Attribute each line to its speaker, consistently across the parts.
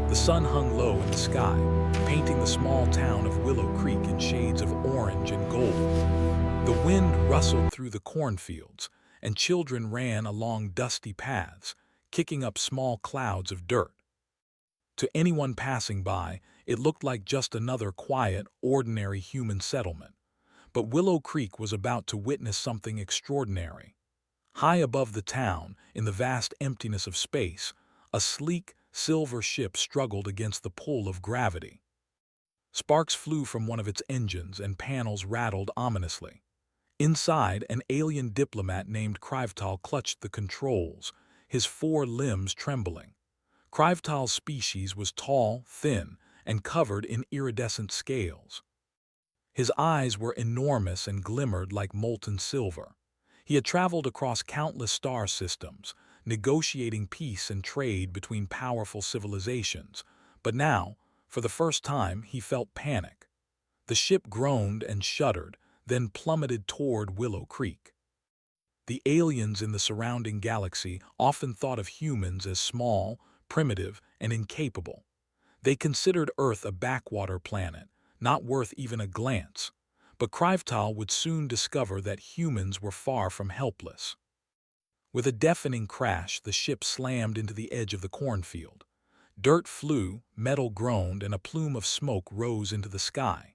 Speaker 1: The sun hung low in the sky, painting the small town of Willow Creek in shades of orange and gold. The wind rustled through the cornfields, and children ran along dusty paths, kicking up small clouds of dirt. To anyone passing by, it looked like just another quiet, ordinary human settlement. But Willow Creek was about to witness something extraordinary. High above the town, in the vast emptiness of space, a sleek, silver ship struggled against the pull of gravity. Sparks flew from one of its engines and panels rattled ominously. Inside, an alien diplomat named Krivetal clutched the controls, his four limbs trembling. Krivetal's species was tall, thin, and covered in iridescent scales. His eyes were enormous and glimmered like molten silver. He had traveled across countless star systems, negotiating peace and trade between powerful civilizations, but now, for the first time, he felt panic. The ship groaned and shuddered, then plummeted toward Willow Creek. The aliens in the surrounding galaxy often thought of humans as small, primitive, and incapable. They considered Earth a backwater planet, not worth even a glance. But Krivetal would soon discover that humans were far from helpless. With a deafening crash, the ship slammed into the edge of the cornfield. Dirt flew, metal groaned, and a plume of smoke rose into the sky.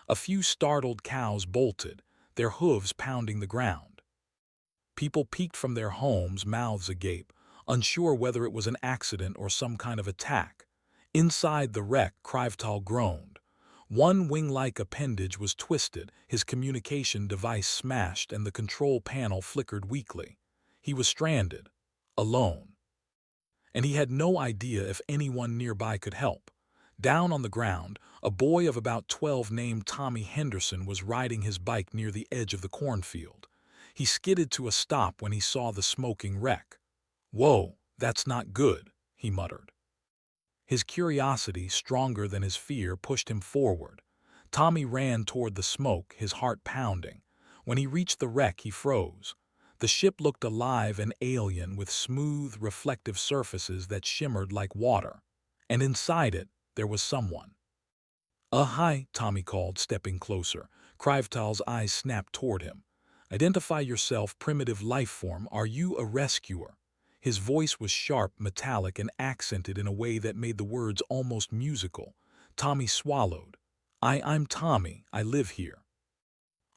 Speaker 1: A few startled cows bolted, their hooves pounding the ground. People peeked from their homes, mouths agape, unsure whether it was an accident or some kind of attack. Inside the wreck, Krivetal groaned. One wing-like appendage was twisted, his communication device smashed, and the control panel flickered weakly. He was stranded, alone. And he had no idea if anyone nearby could help. Down on the ground, a boy of about 12 named Tommy Henderson was riding his bike near the edge of the cornfield. He skidded to a stop when he saw the smoking wreck. "Whoa, that's not good," he muttered. His curiosity, stronger than his fear, pushed him forward. Tommy ran toward the smoke, his heart pounding. When he reached the wreck, he froze. The ship looked alive and alien, with smooth, reflective surfaces that shimmered like water. And inside it, there was someone. Hi," Tommy called, stepping closer. Krivetal's eyes snapped toward him. "Identify yourself, primitive life form. Are you a rescuer?" His voice was sharp, metallic, and accented in a way that made the words almost musical. Tommy swallowed. I'm Tommy. I live here."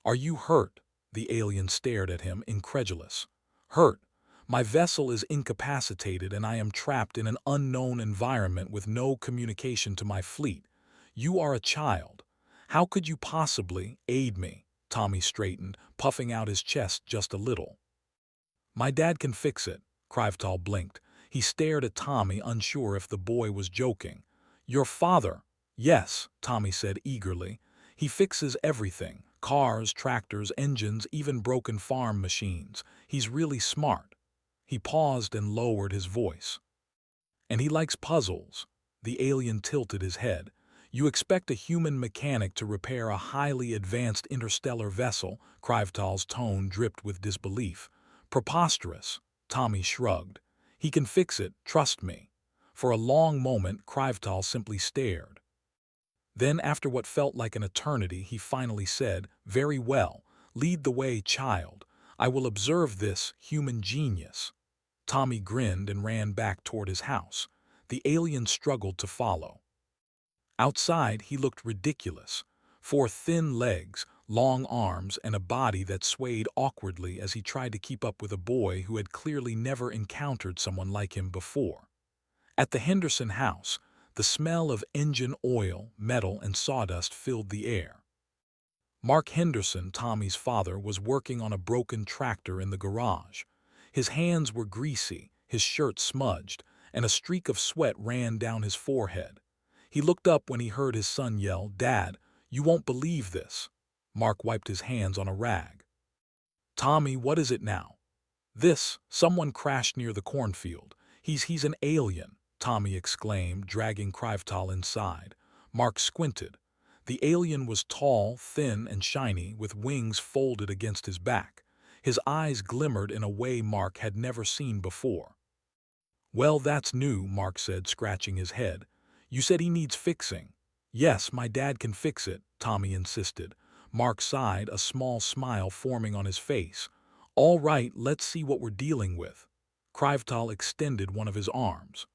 Speaker 1: "Are you hurt?" The alien stared at him, incredulous. "Hurt? My vessel is incapacitated and I am trapped in an unknown environment with no communication to my fleet. You are a child. How could you possibly aid me?" Tommy straightened, puffing out his chest just a little. "My dad can fix it." Krivetal blinked. He stared at Tommy, unsure if the boy was joking. "Your father?" "Yes," Tommy said eagerly. "He fixes everything. Cars, tractors, engines, even broken farm machines. He's really smart." He paused and lowered his voice. "And he likes puzzles." The alien tilted his head. "You expect a human mechanic to repair a highly advanced interstellar vessel?" Krivetal's tone dripped with disbelief. "Preposterous." Tommy shrugged. "He can fix it, trust me." For a long moment, Krivetal simply stared. Then, after what felt like an eternity, he finally said, "Very well. Lead the way, child. I will observe this human genius." Tommy grinned and ran back toward his house. The alien struggled to follow. Outside, he looked ridiculous. 4 thin legs, long arms, and a body that swayed awkwardly as he tried to keep up with a boy who had clearly never encountered someone like him before. At the Henderson house, the smell of engine oil, metal, and sawdust filled the air. Mark Henderson, Tommy's father, was working on a broken tractor in the garage. His hands were greasy, his shirt smudged, and a streak of sweat ran down his forehead. He looked up when he heard his son yell, "Dad, you won't believe this." Mark wiped his hands on a rag. "Tommy, what is it now?" Someone crashed near the cornfield. He's an alien," Tommy exclaimed, dragging Krivetal inside. Mark squinted. The alien was tall, thin, and shiny, with wings folded against his back. His eyes glimmered in a way Mark had never seen before. "Well, that's new," Mark said, scratching his head. You said he needs fixing. Yes, my dad can fix it, Tommy insisted. Mark sighed, a small smile forming on his face. All right, let's see what we're dealing with. Krivetal extended one of his arms.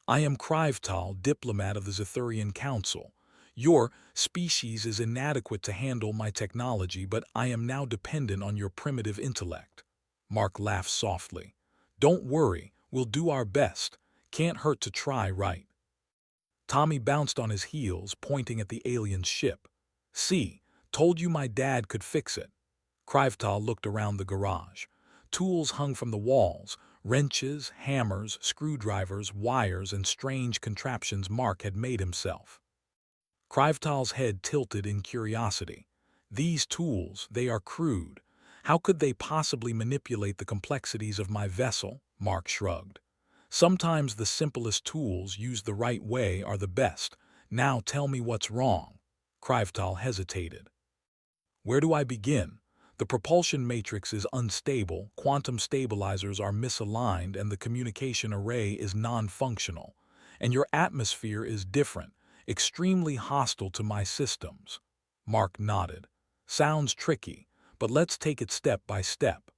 Speaker 1: I am Krivetal, diplomat of the Zethurian Council. Your species is inadequate to handle my technology, but I am now dependent on your primitive intellect. Mark laughed softly. Don't worry, we'll do our best. Can't hurt to try, right? Tommy bounced on his heels, pointing at the alien's ship. See, told you my dad could fix it. Krivetal looked around the garage. Tools hung from the walls, wrenches, hammers, screwdrivers, wires, and strange contraptions Mark had made himself. Krivetal's head tilted in curiosity. These tools, they are crude. How could they possibly manipulate the complexities of my vessel? Mark shrugged. Sometimes the simplest tools used the right way are the best. Now tell me what's wrong. Krivetal hesitated. Where do I begin? The propulsion matrix is unstable, quantum stabilizers are misaligned, and the communication array is non-functional. And your atmosphere is different, extremely hostile to my systems. Mark nodded. Sounds tricky, but let's take it step by step.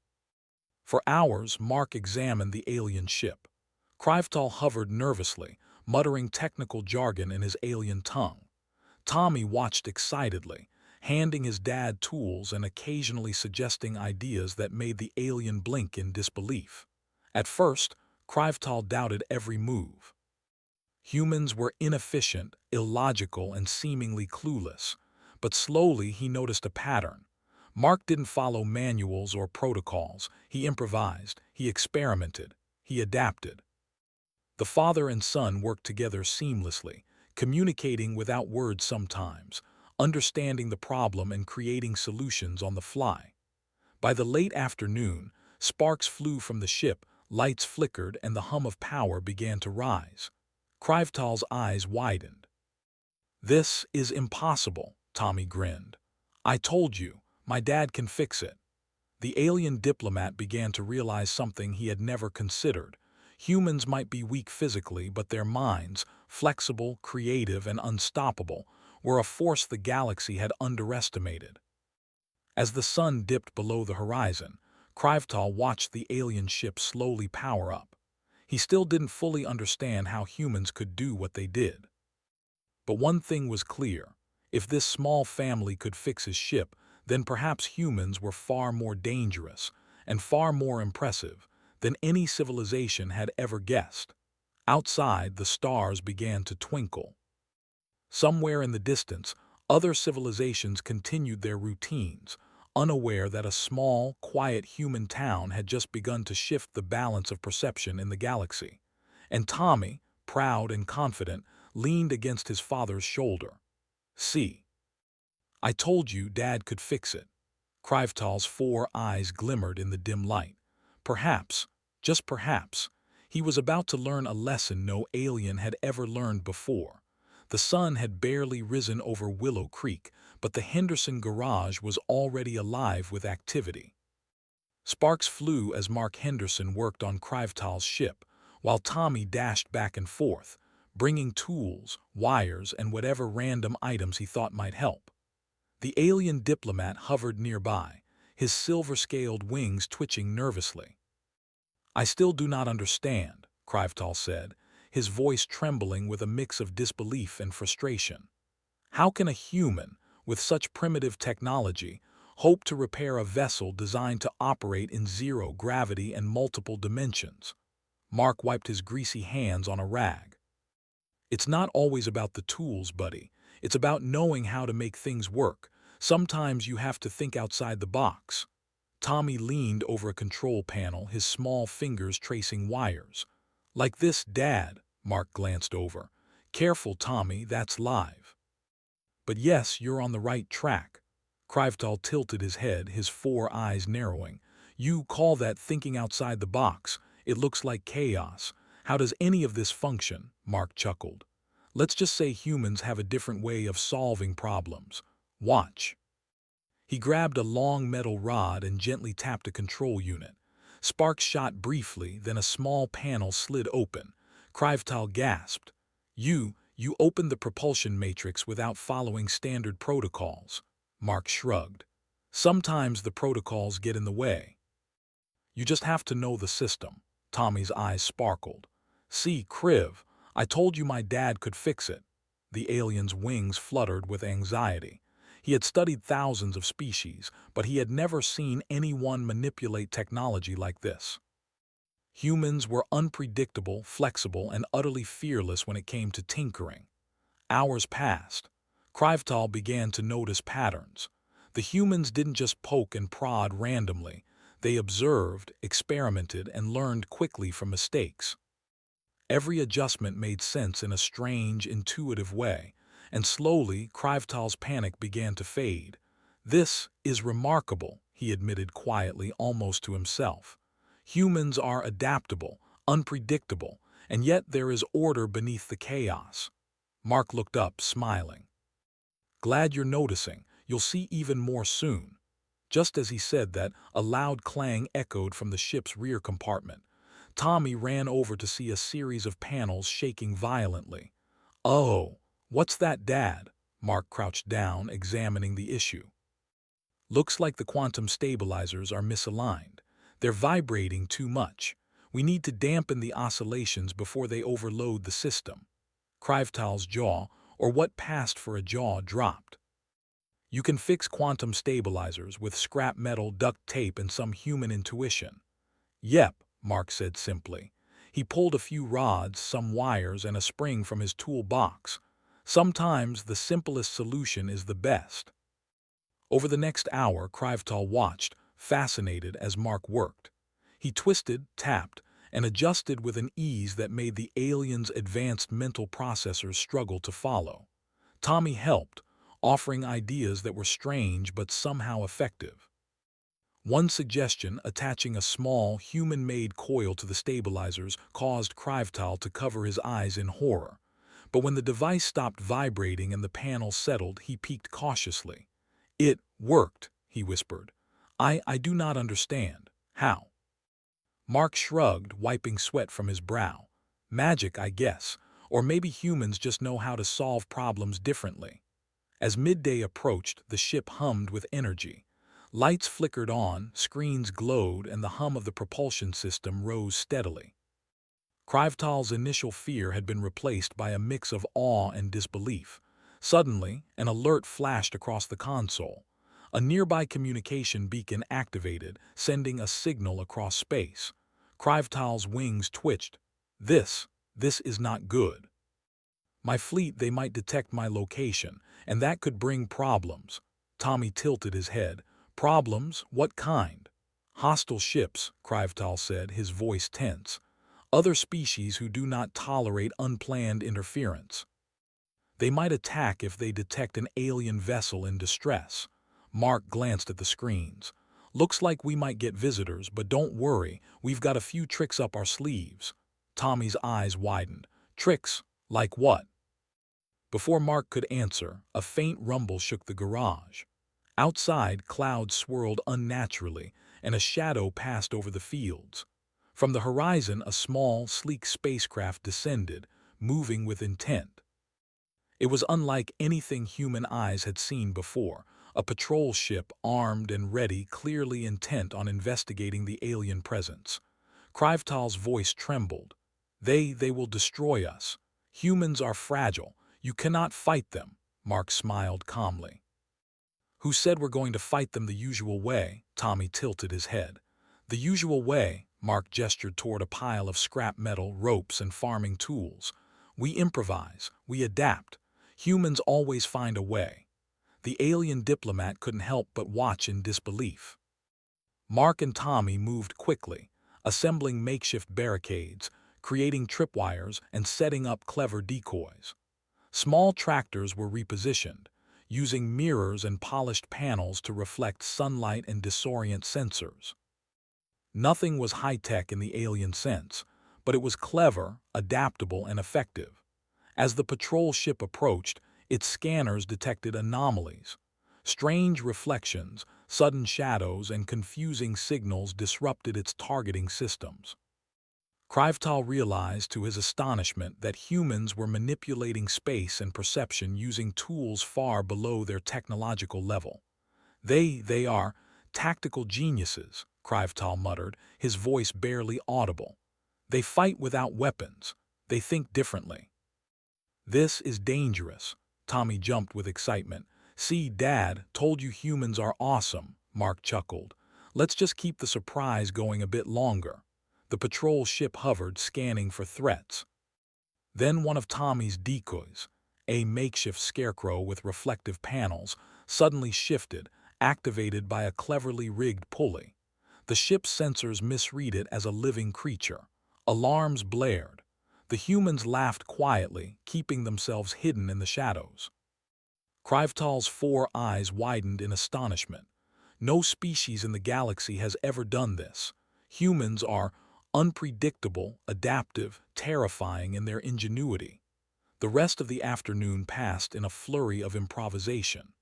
Speaker 1: For hours, Mark examined the alien ship. Krivetal hovered nervously, muttering technical jargon in his alien tongue. Tommy watched excitedly, handing his dad tools and occasionally suggesting ideas that made the alien blink in disbelief. At first, Krivetal doubted every move. Humans were inefficient, illogical, and seemingly clueless, but slowly he noticed a pattern. Mark didn't follow manuals or protocols. He improvised, he experimented, he adapted. The father and son worked together seamlessly, communicating without words sometimes, understanding the problem and creating solutions on the fly. By the late afternoon, sparks flew from the ship, lights flickered, and the hum of power began to rise. Krivetal's eyes widened. This is impossible, Tommy grinned. I told you, my dad can fix it. The alien diplomat began to realize something he had never considered. Humans might be weak physically, but their minds, flexible, creative, and unstoppable, were a force the galaxy had underestimated. As the sun dipped below the horizon, Krivetal watched the alien ship slowly power up. He still didn't fully understand how humans could do what they did. But one thing was clear. If this small family could fix his ship, then perhaps humans were far more dangerous and far more impressive than any civilization had ever guessed. Outside, the stars began to twinkle. Somewhere in the distance, other civilizations continued their routines, unaware that a small, quiet human town had just begun to shift the balance of perception in the galaxy. And Tommy, proud and confident, leaned against his father's shoulder. See, I told you Dad could fix it. Krivetal's 4 eyes glimmered in the dim light. Perhaps, just perhaps, he was about to learn a lesson no alien had ever learned before. The sun had barely risen over Willow Creek, but the Henderson garage was already alive with activity. Sparks flew as Mark Henderson worked on Krivetal's ship, while Tommy dashed back and forth, bringing tools, wires, and whatever random items he thought might help. The alien diplomat hovered nearby, his silver-scaled wings twitching nervously. I still do not understand, Krivetal said, his voice trembling with a mix of disbelief and frustration. How can a human, with such primitive technology, hope to repair a vessel designed to operate in zero gravity and multiple dimensions? Mark wiped his greasy hands on a rag. It's not always about the tools, buddy. It's about knowing how to make things work. Sometimes you have to think outside the box. Tommy leaned over a control panel, his small fingers tracing wires. Like this, Dad, Mark glanced over. Careful, Tommy, that's live. But yes, you're on the right track. Krivetal tilted his head, his 4 eyes narrowing. You call that thinking outside the box. It looks like chaos. How does any of this function? Mark chuckled. Let's just say humans have a different way of solving problems. Watch. He grabbed a long metal rod and gently tapped a control unit. Sparks shot briefly, then a small panel slid open. Krivetal gasped. You You opened the propulsion matrix without following standard protocols. Mark shrugged. Sometimes the protocols get in the way. You just have to know the system. Tommy's eyes sparkled. See, Kriv, I told you my dad could fix it. The alien's wings fluttered with anxiety. He had studied thousands of species, but he had never seen anyone manipulate technology like this. Humans were unpredictable, flexible, and utterly fearless when it came to tinkering. Hours passed. Krivetal began to notice patterns. The humans didn't just poke and prod randomly. They observed, experimented, and learned quickly from mistakes. Every adjustment made sense in a strange, intuitive way, and slowly Krivetal's panic began to fade. This is remarkable, he admitted quietly, almost to himself. Humans are adaptable, unpredictable, and yet there is order beneath the chaos. Mark looked up, smiling. Glad you're noticing. You'll see even more soon. Just as he said that, a loud clang echoed from the ship's rear compartment. Tommy ran over to see a series of panels shaking violently. Oh, what's that, Dad? Mark crouched down, examining the issue. Looks like the quantum stabilizers are misaligned. They're vibrating too much. We need to dampen the oscillations before they overload the system. Krivetal's jaw, or what passed for a jaw, dropped. You can fix quantum stabilizers with scrap metal, duct tape, and some human intuition. Yep, Mark said simply. He pulled a few rods, some wires, and a spring from his toolbox. Sometimes the simplest solution is the best. Over the next hour, Krivetal watched, fascinated as Mark worked. He twisted, tapped, and adjusted with an ease that made the alien's advanced mental processors struggle to follow. Tommy helped, offering ideas that were strange but somehow effective. One suggestion, attaching a small, human-made coil to the stabilizers, caused Krivetal to cover his eyes in horror. But when the device stopped vibrating and the panel settled, he peeked cautiously. It worked, he whispered. I do not understand. How? Mark shrugged, wiping sweat from his brow. Magic, I guess. Or maybe humans just know how to solve problems differently. As midday approached, the ship hummed with energy. Lights flickered on, screens glowed, and the hum of the propulsion system rose steadily. Krivetal's initial fear had been replaced by a mix of awe and disbelief. Suddenly, an alert flashed across the console. A nearby communication beacon activated, sending a signal across space. Krivetal's wings twitched. This is not good. My fleet, they might detect my location, and that could bring problems. Tommy tilted his head. Problems? What kind? Hostile ships, Krivetal said, his voice tense. Other species who do not tolerate unplanned interference. They might attack if they detect an alien vessel in distress. Mark glanced at the screens. Looks like we might get visitors, but don't worry, we've got a few tricks up our sleeves. Tommy's eyes widened. Tricks? Like what? Before Mark could answer, a faint rumble shook the garage. Outside, clouds swirled unnaturally, and a shadow passed over the fields. From the horizon, a small, sleek spacecraft descended, moving with intent. It was unlike anything human eyes had seen before, a patrol ship armed and ready, clearly intent on investigating the alien presence. Krivetal's voice trembled. They will destroy us. Humans are fragile. You cannot fight them, Mark smiled calmly. Who said we're going to fight them the usual way? Tommy tilted his head. The usual way, Mark gestured toward a pile of scrap metal, ropes, and farming tools. We improvise, we adapt. Humans always find a way. The alien diplomat couldn't help but watch in disbelief. Mark and Tommy moved quickly, assembling makeshift barricades, creating tripwires, and setting up clever decoys. Small tractors were repositioned, using mirrors and polished panels to reflect sunlight and disorient sensors. Nothing was high-tech in the alien sense, but it was clever, adaptable, and effective. As the patrol ship approached, its scanners detected anomalies. Strange reflections, sudden shadows, and confusing signals disrupted its targeting systems. Krivetal realized to his astonishment that humans were manipulating space and perception using tools far below their technological level. They are tactical geniuses, Krivetal muttered, his voice barely audible. They fight without weapons. They think differently. This is dangerous. Tommy jumped with excitement. See, Dad told you humans are awesome, Mark chuckled. Let's just keep the surprise going a bit longer. The patrol ship hovered, scanning for threats. Then one of Tommy's decoys, a makeshift scarecrow with reflective panels, suddenly shifted, activated by a cleverly rigged pulley. The ship's sensors misread it as a living creature. Alarms blared. The humans laughed quietly, keeping themselves hidden in the shadows. Krivetal's four eyes widened in astonishment. No species in the galaxy has ever done this. Humans are unpredictable, adaptive, terrifying in their ingenuity. The rest of the afternoon passed in a flurry of improvisation.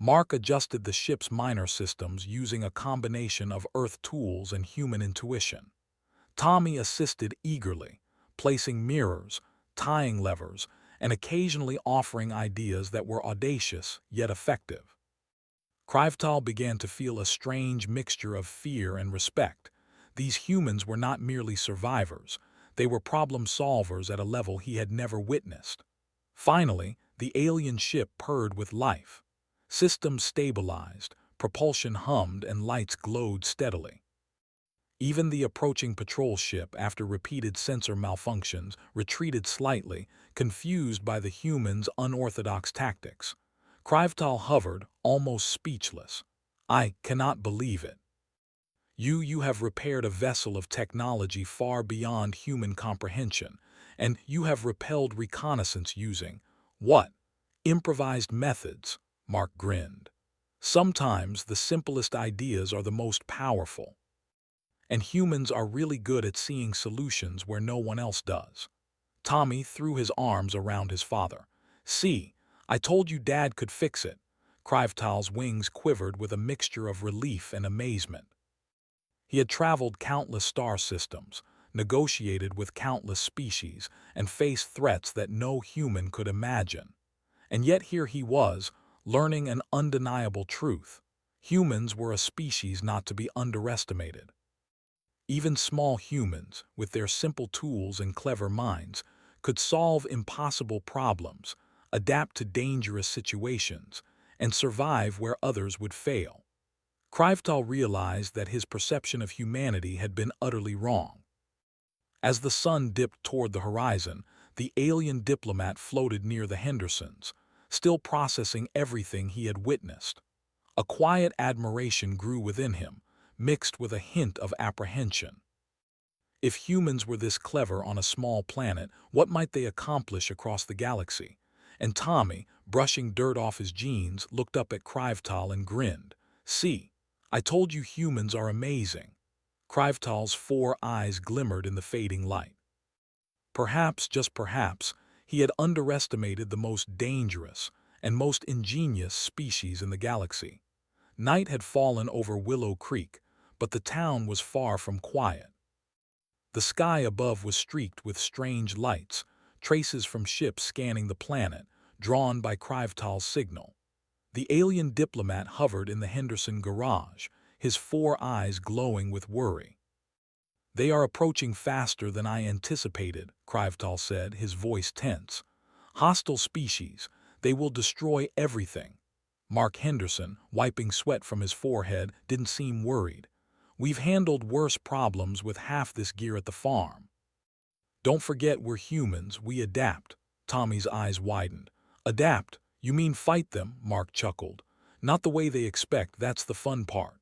Speaker 1: Mark adjusted the ship's minor systems using a combination of Earth tools and human intuition. Tommy assisted eagerly, placing mirrors, tying levers, and occasionally offering ideas that were audacious yet effective. Krivetal began to feel a strange mixture of fear and respect. These humans were not merely survivors, they were problem solvers at a level he had never witnessed. Finally, the alien ship purred with life. Systems stabilized, propulsion hummed, and lights glowed steadily. Even the approaching patrol ship, after repeated sensor malfunctions, retreated slightly, confused by the humans' unorthodox tactics. Krivetal hovered, almost speechless. I cannot believe it. You have repaired a vessel of technology far beyond human comprehension, and you have repelled reconnaissance using, what? Improvised methods, Mark grinned. Sometimes the simplest ideas are the most powerful. And humans are really good at seeing solutions where no one else does. Tommy threw his arms around his father. See, I told you Dad could fix it. Krivetal's wings quivered with a mixture of relief and amazement. He had traveled countless star systems, negotiated with countless species, and faced threats that no human could imagine. And yet here he was, learning an undeniable truth. Humans were a species not to be underestimated. Even small humans, with their simple tools and clever minds, could solve impossible problems, adapt to dangerous situations, and survive where others would fail. Krivetal realized that his perception of humanity had been utterly wrong. As the sun dipped toward the horizon, the alien diplomat floated near the Hendersons, still processing everything he had witnessed. A quiet admiration grew within him, mixed with a hint of apprehension. If humans were this clever on a small planet, what might they accomplish across the galaxy? And Tommy, brushing dirt off his jeans, looked up at Krivetal and grinned. See, I told you humans are amazing. Krivetal's four eyes glimmered in the fading light. Perhaps, just perhaps, he had underestimated the most dangerous and most ingenious species in the galaxy. Night had fallen over Willow Creek, but the town was far from quiet. The sky above was streaked with strange lights, traces from ships scanning the planet, drawn by Krivetal's signal. The alien diplomat hovered in the Henderson garage, his four eyes glowing with worry. They are approaching faster than I anticipated, Krivetal said, his voice tense. Hostile species, they will destroy everything. Mark Henderson, wiping sweat from his forehead, didn't seem worried. We've handled worse problems with half this gear at the farm. Don't forget we're humans, we adapt. Tommy's eyes widened. Adapt? You mean fight them? Mark chuckled. Not the way they expect, that's the fun part.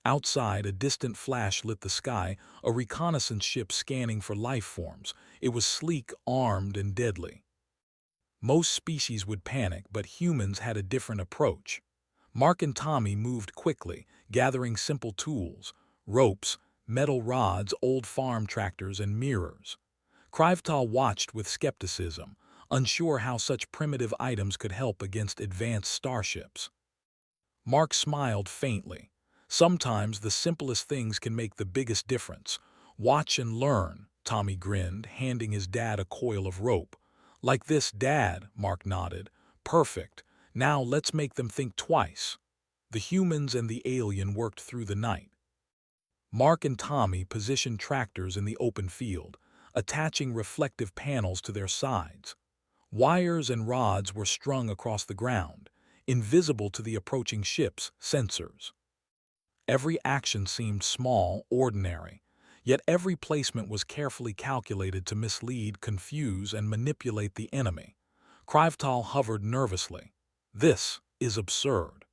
Speaker 1: Outside, a distant flash lit the sky, a reconnaissance ship scanning for life forms. It was sleek, armed, and deadly. Most species would panic, but humans had a different approach. Mark and Tommy moved quickly, gathering simple tools, ropes, metal rods, old farm tractors, and mirrors. Krivetal watched with skepticism, unsure how such primitive items could help against advanced starships. Mark smiled faintly. Sometimes the simplest things can make the biggest difference. Watch and learn, Tommy grinned, handing his dad a coil of rope. Like this, Dad, Mark nodded. Perfect. Now let's make them think twice. The humans and the alien worked through the night. Mark and Tommy positioned tractors in the open field, attaching reflective panels to their sides. Wires and rods were strung across the ground, invisible to the approaching ship's sensors. Every action seemed small, ordinary, yet every placement was carefully calculated to mislead, confuse, and manipulate the enemy. Krivetal hovered nervously. This is absurd.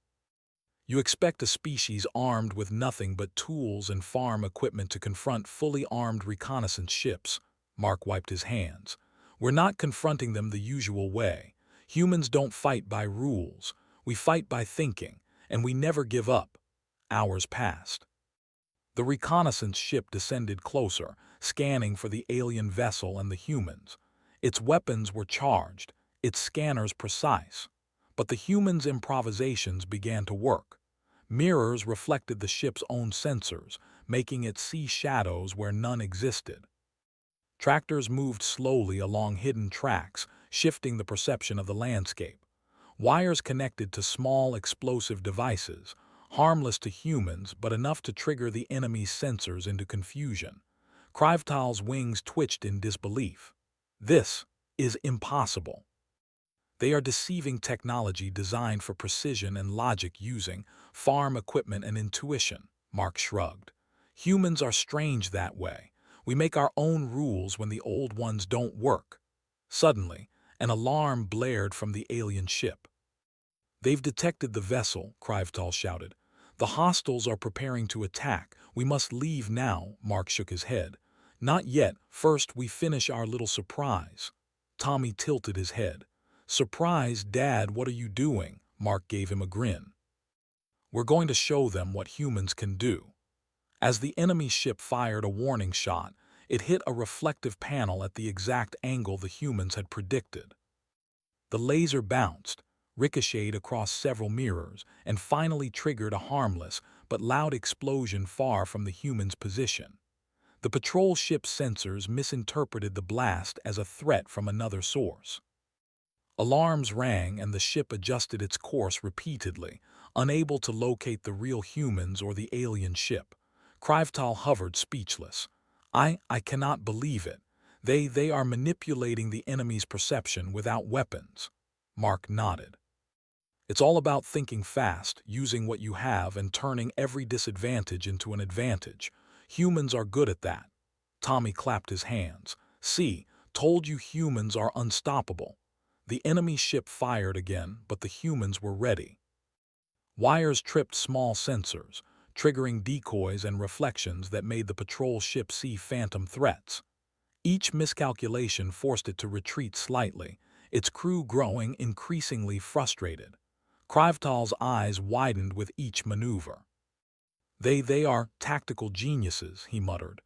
Speaker 1: You expect a species armed with nothing but tools and farm equipment to confront fully armed reconnaissance ships. Mark wiped his hands. We're not confronting them the usual way. Humans don't fight by rules. We fight by thinking, and we never give up. Hours passed. The reconnaissance ship descended closer, scanning for the alien vessel and the humans. Its weapons were charged, its scanners precise. But the humans' improvisations began to work. Mirrors reflected the ship's own sensors, making it see shadows where none existed. Tractors moved slowly along hidden tracks, shifting the perception of the landscape. Wires connected to small explosive devices, harmless to humans but enough to trigger the enemy's sensors into confusion. Krivetal's wings twitched in disbelief. This is impossible. They are deceiving technology designed for precision and logic using farm equipment and intuition, Mark shrugged. Humans are strange that way. We make our own rules when the old ones don't work. Suddenly, an alarm blared from the alien ship. They've detected the vessel, Krivetal shouted. The hostiles are preparing to attack. We must leave now, Mark shook his head. Not yet. First, we finish our little surprise. Tommy tilted his head. Surprise, Dad, what are you doing? Mark gave him a grin. We're going to show them what humans can do. As the enemy ship fired a warning shot, it hit a reflective panel at the exact angle the humans had predicted. The laser bounced, ricocheted across several mirrors, and finally triggered a harmless but loud explosion far from the humans' position. The patrol ship's sensors misinterpreted the blast as a threat from another source. Alarms rang and the ship adjusted its course repeatedly, unable to locate the real humans or the alien ship. Krivetal hovered speechless. I cannot believe it. They are manipulating the enemy's perception without weapons. Mark nodded. It's all about thinking fast, using what you have and turning every disadvantage into an advantage. Humans are good at that. Tommy clapped his hands. See, told you humans are unstoppable. The enemy ship fired again, but the humans were ready. Wires tripped small sensors, triggering decoys and reflections that made the patrol ship see phantom threats. Each miscalculation forced it to retreat slightly, its crew growing increasingly frustrated. Krivetal's eyes widened with each maneuver. They are tactical geniuses, he muttered.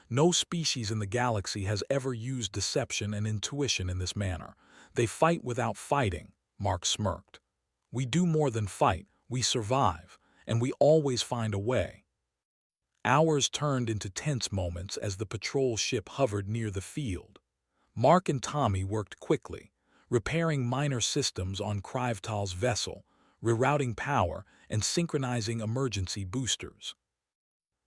Speaker 1: No species in the galaxy has ever used deception and intuition in this manner. They fight without fighting, Mark smirked. We do more than fight, we survive, and we always find a way. Hours turned into tense moments as the patrol ship hovered near the field. Mark and Tommy worked quickly, repairing minor systems on Krivetal's vessel, rerouting power, and synchronizing emergency boosters.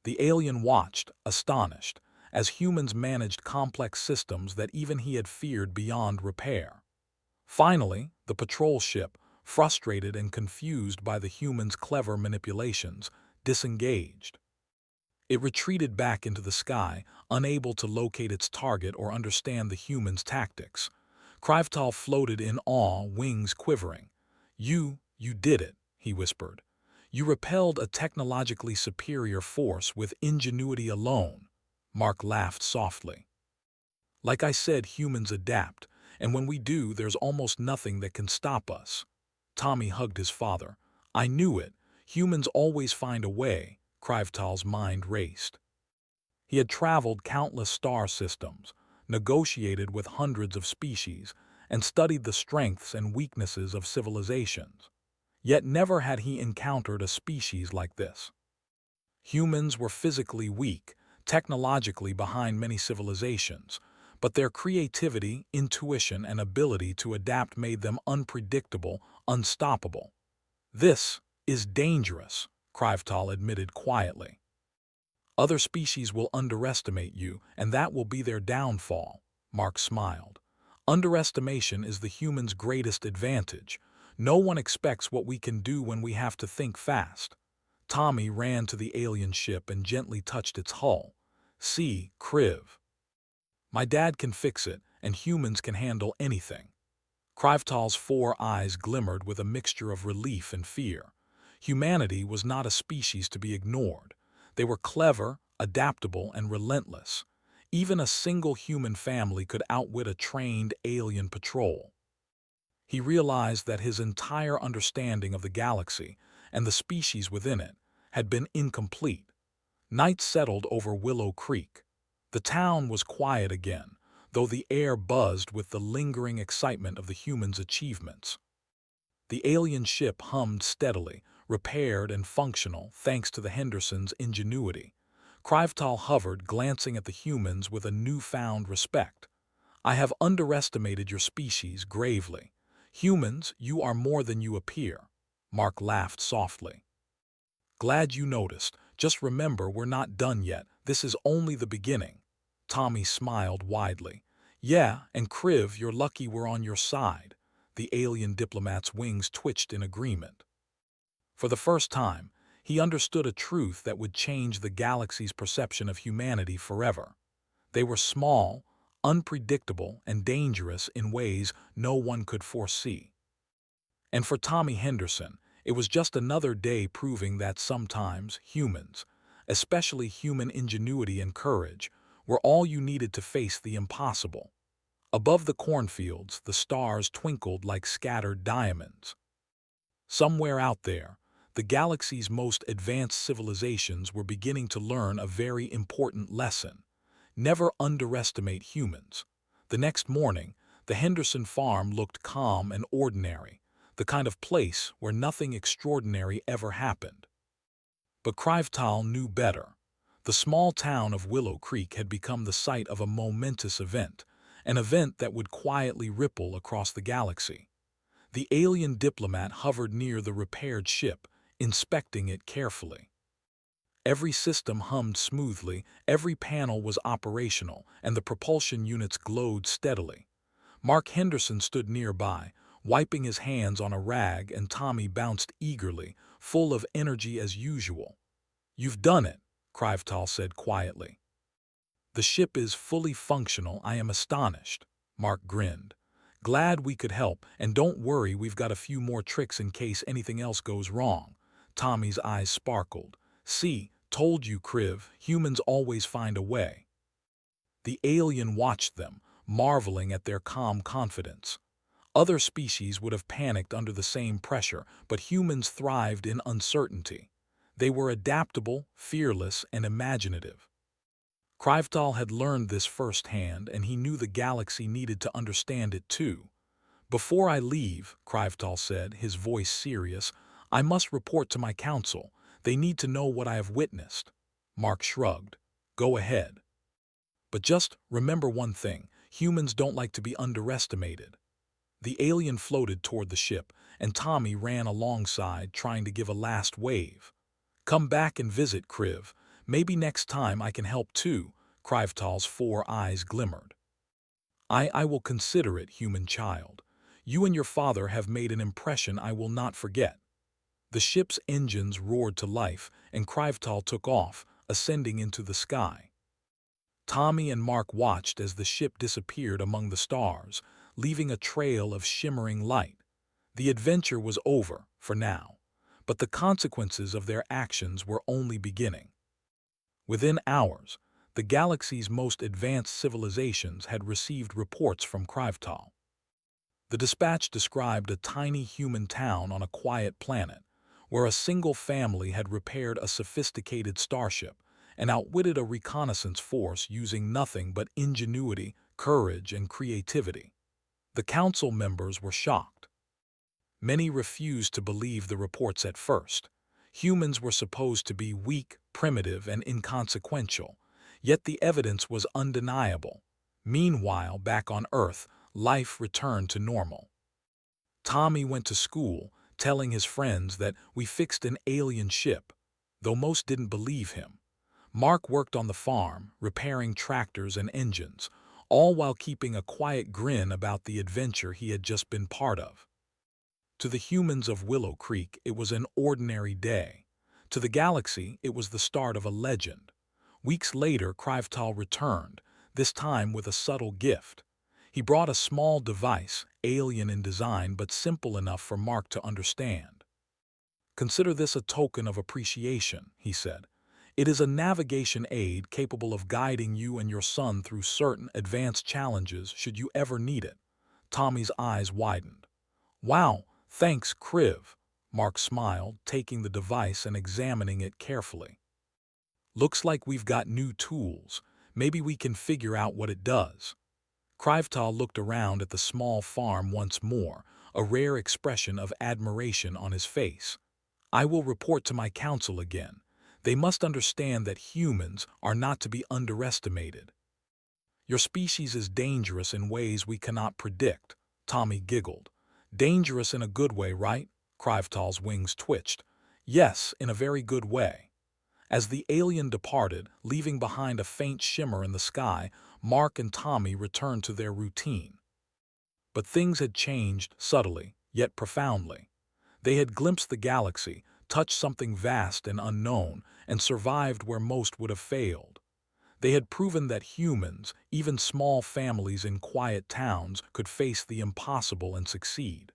Speaker 1: The alien watched, astonished, as humans managed complex systems that even he had feared beyond repair. Finally, the patrol ship, frustrated and confused by the humans' clever manipulations, disengaged. It retreated back into the sky, unable to locate its target or understand the humans' tactics. Krivetal floated in awe, wings quivering. You did it, he whispered. You repelled a technologically superior force with ingenuity alone. Mark laughed softly. Like I said, humans adapt, and when we do, there's almost nothing that can stop us. Tommy hugged his father. I knew it. Humans always find a way. Krivetal's mind raced. He had traveled countless star systems, negotiated with hundreds of species, and studied the strengths and weaknesses of civilizations. Yet never had he encountered a species like this. Humans were physically weak, technologically behind many civilizations, but their creativity, intuition, and ability to adapt made them unpredictable, unstoppable. "This is dangerous," Krivetal admitted quietly. "Other species will underestimate you, and that will be their downfall," Mark smiled. "Underestimation is the human's greatest advantage. No one expects what we can do when we have to think fast." Tommy ran to the alien ship and gently touched its hull. "See, Kriv. My dad can fix it, and humans can handle anything." Krivetal's 4 eyes glimmered with a mixture of relief and fear. Humanity was not a species to be ignored. They were clever, adaptable, and relentless. Even a single human family could outwit a trained alien patrol. He realized that his entire understanding of the galaxy and the species within it had been incomplete. Night settled over Willow Creek. The town was quiet again, though the air buzzed with the lingering excitement of the humans' achievements. The alien ship hummed steadily, repaired and functional thanks to the Hendersons' ingenuity. Krivetal hovered, glancing at the humans with a newfound respect. "I have underestimated your species gravely. Humans, you are more than you appear." Mark laughed softly. "Glad you noticed. Just remember, we're not done yet. This is only the beginning." Tommy smiled widely. "Yeah, and Kriv, you're lucky we're on your side." The alien diplomat's wings twitched in agreement. For the first time, he understood a truth that would change the galaxy's perception of humanity forever. They were small, unpredictable, and dangerous in ways no one could foresee. And for Tommy Henderson, it was just another day proving that sometimes humans, especially human ingenuity and courage, were all you needed to face the impossible. Above the cornfields, the stars twinkled like scattered diamonds. Somewhere out there, the galaxy's most advanced civilizations were beginning to learn a very important lesson. Never underestimate humans. The next morning, the Henderson farm looked calm and ordinary, the kind of place where nothing extraordinary ever happened. But Krivetal knew better. The small town of Willow Creek had become the site of a momentous event, an event that would quietly ripple across the galaxy. The alien diplomat hovered near the repaired ship, inspecting it carefully. Every system hummed smoothly, every panel was operational, and the propulsion units glowed steadily. Mark Henderson stood nearby, wiping his hands on a rag, and Tommy bounced eagerly, full of energy as usual. "You've done it," Krivetal said quietly. "The ship is fully functional. I am astonished." Mark grinned. "Glad we could help, and don't worry, we've got a few more tricks in case anything else goes wrong." Tommy's eyes sparkled. "See, told you, Kriv, humans always find a way." The alien watched them, marveling at their calm confidence. Other species would have panicked under the same pressure, but humans thrived in uncertainty. They were adaptable, fearless, and imaginative. Krivetal had learned this firsthand, and he knew the galaxy needed to understand it too. "Before I leave," Krivetal said, his voice serious, "I must report to my council. They need to know what I have witnessed." Mark shrugged. "Go ahead. But just remember one thing, humans don't like to be underestimated." The alien floated toward the ship, and Tommy ran alongside, trying to give a last wave. "Come back and visit, Kriv. Maybe next time I can help too." Krivetal's 4 eyes glimmered. I will consider it, human child. You and your father have made an impression I will not forget." The ship's engines roared to life, and Krivetal took off, ascending into the sky. Tommy and Mark watched as the ship disappeared among the stars, leaving a trail of shimmering light. The adventure was over, for now, but the consequences of their actions were only beginning. Within hours, the galaxy's most advanced civilizations had received reports from Krivetal. The dispatch described a tiny human town on a quiet planet, where a single family had repaired a sophisticated starship and outwitted a reconnaissance force using nothing but ingenuity, courage, and creativity. The council members were shocked. Many refused to believe the reports at first. Humans were supposed to be weak, primitive, and inconsequential, Yet the evidence was undeniable. Meanwhile, back on Earth, life returned to normal. Tommy went to school, telling his friends that we fixed an alien ship, though most didn't believe him. Mark worked on the farm, repairing tractors and engines, all while keeping a quiet grin about the adventure he had just been part of. To the humans of Willow Creek, it was an ordinary day. To the galaxy, it was the start of a legend. Weeks later, Krivetal returned, this time with a subtle gift. He brought a small device, alien in design but simple enough for Mark to understand. "Consider this a token of appreciation," he said. "It is a navigation aid capable of guiding you and your son through certain advanced challenges should you ever need it." Tommy's eyes widened. "Wow, thanks, Kriv." Mark smiled, taking the device and examining it carefully. "Looks like we've got new tools. Maybe we can figure out what it does." Krivetal looked around at the small farm once more, a rare expression of admiration on his face. "I will report to my council again. They must understand that humans are not to be underestimated." "Your species is dangerous in ways we cannot predict," Tommy giggled. "Dangerous in a good way, right?" Krivetal's wings twitched. "Yes, in a very good way." As the alien departed, leaving behind a faint shimmer in the sky, Mark and Tommy returned to their routine. But things had changed subtly, yet profoundly. They had glimpsed the galaxy, touched something vast and unknown, and survived where most would have failed. They had proven that humans, even small families in quiet towns, could face the impossible and succeed.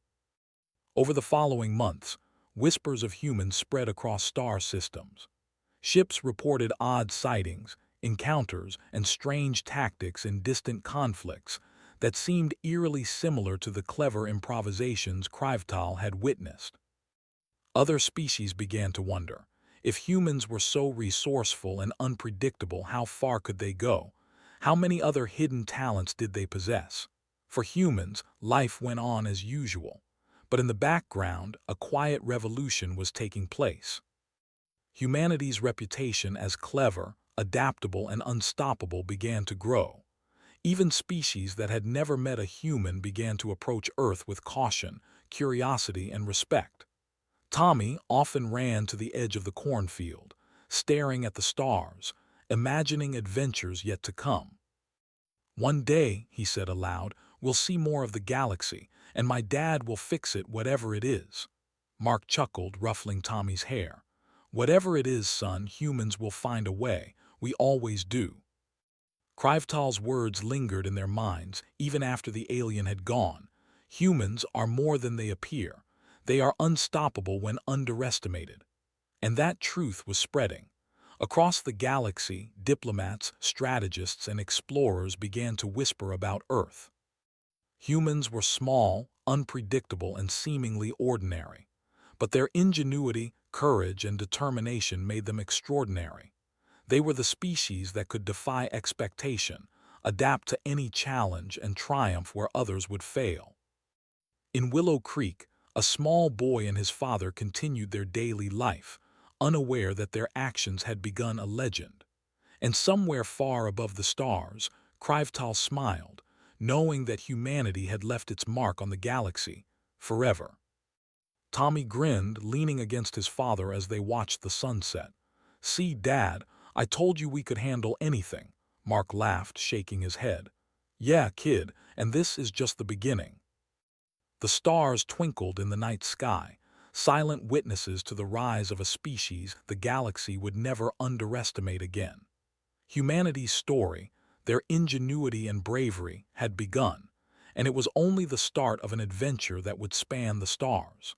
Speaker 1: Over the following months, whispers of humans spread across star systems. Ships reported odd sightings, encounters, and strange tactics in distant conflicts that seemed eerily similar to the clever improvisations Krivetal had witnessed. Other species began to wonder, if humans were so resourceful and unpredictable, how far could they go? How many other hidden talents did they possess? For humans, life went on as usual, but in the background, a quiet revolution was taking place. Humanity's reputation as clever, adaptable, and unstoppable began to grow. Even species that had never met a human began to approach Earth with caution, curiosity, and respect. Tommy often ran to the edge of the cornfield, staring at the stars, imagining adventures yet to come. "One day," he said aloud, "we'll see more of the galaxy, and my dad will fix it, whatever it is." Mark chuckled, ruffling Tommy's hair. "Whatever it is, son, humans will find a way. We always do." Krivetal's words lingered in their minds even after the alien had gone. Humans are more than they appear. They are unstoppable when underestimated. And that truth was spreading. Across the galaxy, diplomats, strategists, and explorers began to whisper about Earth. Humans were small, unpredictable, and seemingly ordinary. But their ingenuity, courage, and determination made them extraordinary. They were the species that could defy expectation, adapt to any challenge, and triumph where others would fail. In Willow Creek, a small boy and his father continued their daily life, unaware that their actions had begun a legend. And somewhere far above the stars, Krivetal smiled, knowing that humanity had left its mark on the galaxy, forever. Tommy grinned, leaning against his father as they watched the sunset. "See, Dad, I told you we could handle anything." Mark laughed, shaking his head. "Yeah, kid, and this is just the beginning." The stars twinkled in the night sky, silent witnesses to the rise of a species the galaxy would never underestimate again. Humanity's story, their ingenuity and bravery, had begun, and it was only the start of an adventure that would span the stars.